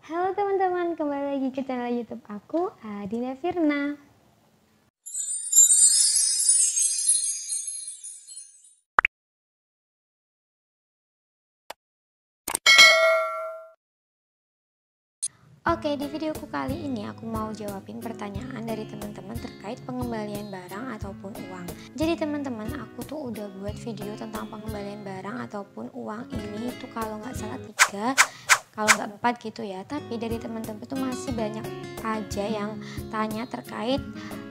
Halo teman-teman, kembali lagi ke channel YouTube aku, Adina Firna. Oke, di videoku kali ini aku mau jawabin pertanyaan dari teman-teman terkait pengembalian barang ataupun uang. Jadi teman-teman, aku tuh udah buat video tentang pengembalian barang ataupun uang ini itu kalau nggak salah 3, kalau nggak 4 gitu ya. Tapi dari teman-teman tuh masih banyak aja yang tanya terkait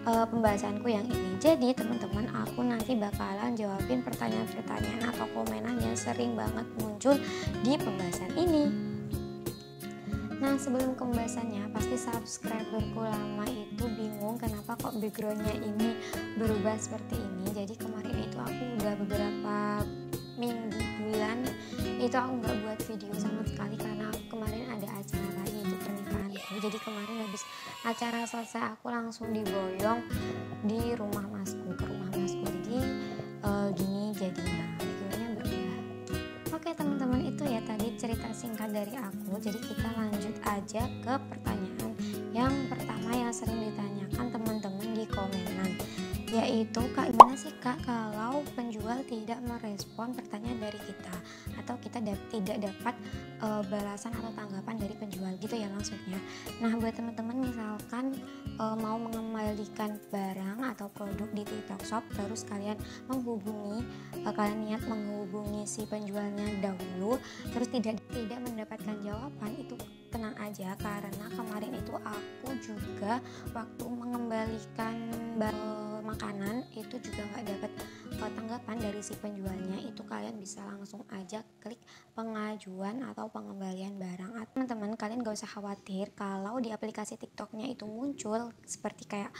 pembahasanku yang ini. Jadi teman-teman, aku nanti bakalan jawabin pertanyaan-pertanyaan atau komenan yang sering banget muncul di pembahasan ini. Nah, sebelum ke pembahasannya, pasti subscriberku lama itu bingung kenapa kok backgroundnya ini berubah seperti ini. Jadi kemarin itu aku udah beberapa minggu, bulan itu aku nggak buat video sama sekali karena kemarin ada acara yaitu pernikahanku. Jadi kemarin habis acara selesai aku langsung diboyong di rumah masku, ke rumah masku. Jadi gini jadinya backgroundnya berubah. Oke teman-teman, itu ya tadi cerita singkat dari aku. Jadi kita lanjut aja ke pertanyaan yang pertama yang sering ditanyakan teman-teman di komenan, yaitu Kak, gimana sih Kak kalau penjual tidak merespon pertanyaan dari kita atau kita tidak dapat balasan atau tanggapan dari penjual gitu ya maksudnya. Nah, buat teman-teman misalkan mau mengembalikan barang atau produk di TikTok Shop, terus kalian kalian niat menghubungi si penjualnya dahulu terus tidak mendapatkan jawaban, itu tenang aja karena kemarin itu aku juga waktu mengembalikan makanan itu juga nggak dapat tanggapan dari si penjualnya. Itu kalian bisa langsung aja klik pengajuan atau pengembalian barang. Teman-teman, kalian gak usah khawatir kalau di aplikasi TikToknya itu muncul seperti kayak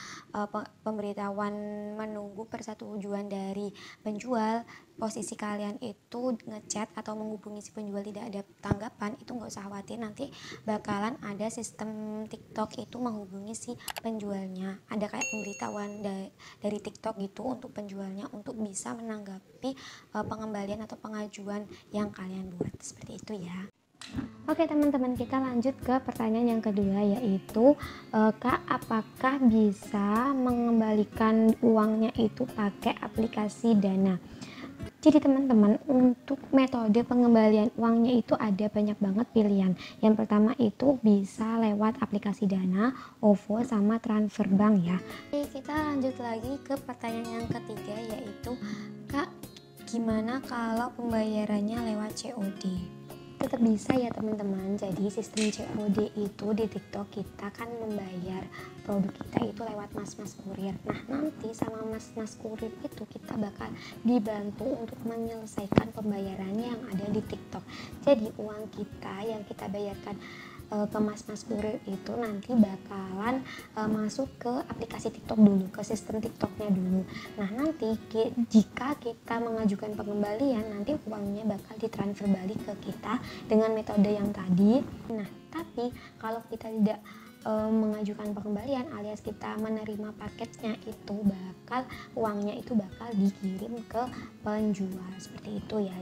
pemberitahuan menunggu persetujuan dari penjual. Posisi kalian itu ngechat atau menghubungi si penjual tidak ada tanggapan, itu nggak usah khawatir, nanti bakalan ada sistem TikTok itu menghubungi si penjualnya. Ada kayak pemberitahuan dari TikTok gitu untuk penjualnya untuk bisa menanggapi pengembalian atau pengajuan yang kalian buat, seperti itu ya. Oke teman-teman, kita lanjut ke pertanyaan yang kedua, yaitu Kak, apakah bisa mengembalikan uangnya itu pakai aplikasi Dana? Jadi teman-teman, untuk metode pengembalian uangnya itu ada banyak banget pilihan. Yang pertama itu bisa lewat aplikasi Dana, OVO, sama transfer bank ya. Oke, kita lanjut lagi ke pertanyaan yang ketiga, yaitu Kak, gimana kalau pembayarannya lewat COD? Tetap bisa ya teman-teman. Jadi sistem COD itu di TikTok kita kan membayar produk kita itu lewat mas-mas kurir. Nah, nanti sama mas-mas kurir itu kita bakal dibantu untuk menyelesaikan pembayarannya yang ada di TikTok. Jadi uang kita yang kita bayarkan ke mas-mas kurir itu nanti bakalan masuk ke aplikasi TikTok dulu, ke sistem TikToknya dulu. Nah, nanti jika kita mengajukan pengembalian, nanti uangnya bakal ditransfer balik ke kita dengan metode yang tadi. Nah, tapi kalau kita tidak mengajukan pengembalian alias kita menerima paketnya, itu uangnya itu bakal dikirim ke penjual, seperti itu ya.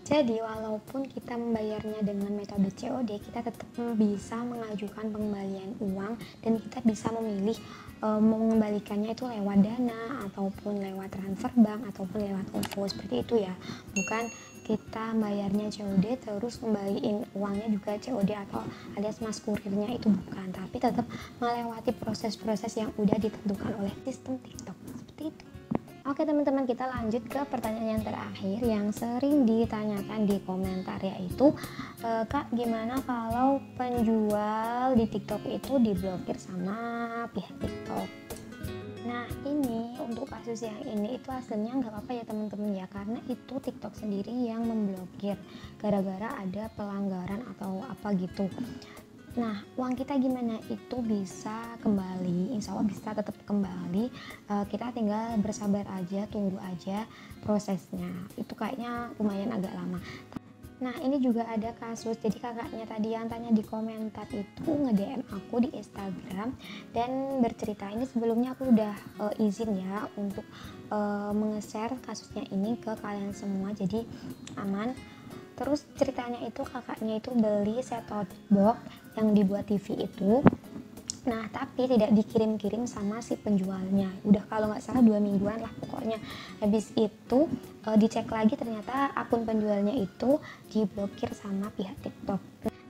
Jadi walaupun kita membayarnya dengan metode COD, kita tetap bisa mengajukan pengembalian uang dan kita bisa memilih mengembalikannya itu lewat Dana ataupun lewat transfer bank ataupun lewat OVO, seperti itu ya. Bukan kita bayarnya COD terus kembaliin uangnya juga COD atau alias mas kurirnya, itu bukan, tapi tetap melewati proses-proses yang udah ditentukan oleh sistem TikTok, seperti itu. Oke teman-teman, kita lanjut ke pertanyaan yang terakhir yang sering ditanyakan di komentar, yaitu Kak, gimana kalau penjual di TikTok itu diblokir sama pihak TikTok? Nah, ini untuk kasus yang ini itu hasilnya nggak apa-apa ya teman-teman ya, karena itu TikTok sendiri yang memblokir gara-gara ada pelanggaran atau apa gitu. Nah, uang kita gimana? Itu bisa kembali, insya Allah bisa tetap kembali. Kita tinggal bersabar aja, tunggu aja prosesnya. Itu kayaknya lumayan agak lama. Nah, ini juga ada kasus, jadi kakaknya tadi yang tanya di komentar itu nge-DM aku di Instagram dan bercerita. Ini sebelumnya aku udah izin ya untuk menge-share kasusnya ini ke kalian semua, jadi aman. Terus ceritanya itu kakaknya itu beli set-top box yang dibuat TV itu. Nah, tapi tidak dikirim-kirim sama si penjualnya. Udah kalau nggak salah 2 mingguan lah pokoknya. Habis itu dicek lagi ternyata akun penjualnya itu diblokir sama pihak TikTok.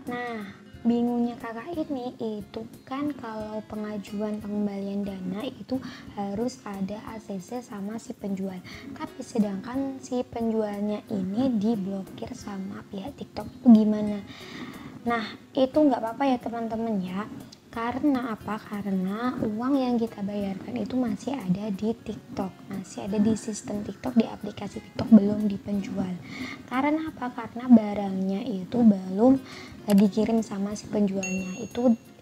Nah, bingungnya kakak ini itu kan kalau pengajuan pengembalian dana itu harus ada ACC sama si penjual. Tapi sedangkan si penjualnya ini diblokir sama pihak TikTok, itu gimana? Nah, itu nggak apa-apa ya teman-teman ya. Karena apa? Karena uang yang kita bayarkan itu masih ada di TikTok, masih ada di sistem TikTok, di aplikasi TikTok, belum di penjual. Karena apa? Karena barangnya itu belum dikirim sama si penjualnya.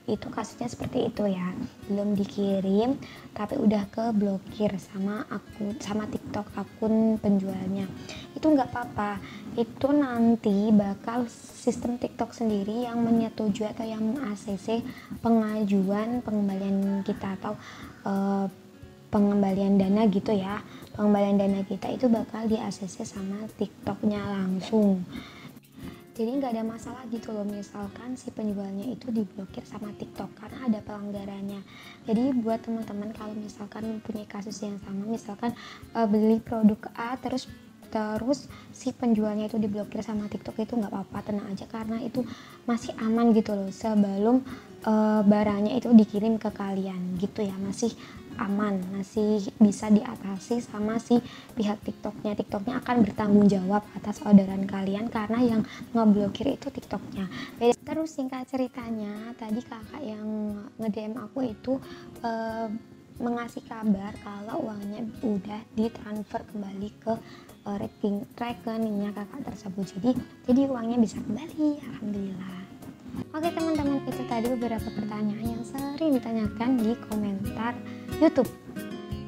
Itu kasusnya seperti itu ya, belum dikirim tapi udah keblokir sama TikTok, akun penjualnya. Itu nggak apa-apa, itu nanti bakal sistem TikTok sendiri yang menyetujui atau yang ACC pengajuan pengembalian kita atau pengembalian dana gitu ya. Pengembalian dana kita itu bakal di ACC sama TikToknya langsung. Jadi nggak ada masalah gitu loh misalkan si penjualnya itu diblokir sama TikTok karena ada pelanggarannya. Jadi buat teman-teman kalau misalkan punya kasus yang sama, misalkan beli produk A terus si penjualnya itu diblokir sama TikTok, itu nggak apa-apa, tenang aja karena itu masih aman gitu loh sebelum barangnya itu dikirim ke kalian gitu ya, masih aman, masih bisa diatasi sama si pihak TikToknya. TikToknya akan bertanggung jawab atas orderan kalian karena yang ngeblokir itu TikToknya. Terus singkat ceritanya tadi kakak yang nge-DM aku itu mengasih kabar kalau uangnya udah ditransfer kembali ke rekeningnya kakak tersebut, jadi uangnya bisa kembali, alhamdulillah. Oke teman-teman, itu tadi beberapa pertanyaan yang sering ditanyakan di komentar YouTube.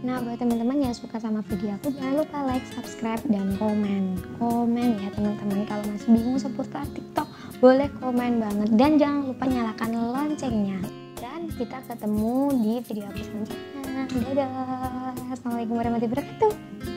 Nah, buat teman-teman yang suka sama video aku, jangan lupa like, subscribe, dan komen ya teman-teman. Kalau masih bingung seputar TikTok, boleh komen banget, dan jangan lupa nyalakan loncengnya. Dan kita ketemu di video aku selanjutnya. Dadah, assalamualaikum warahmatullahi wabarakatuh.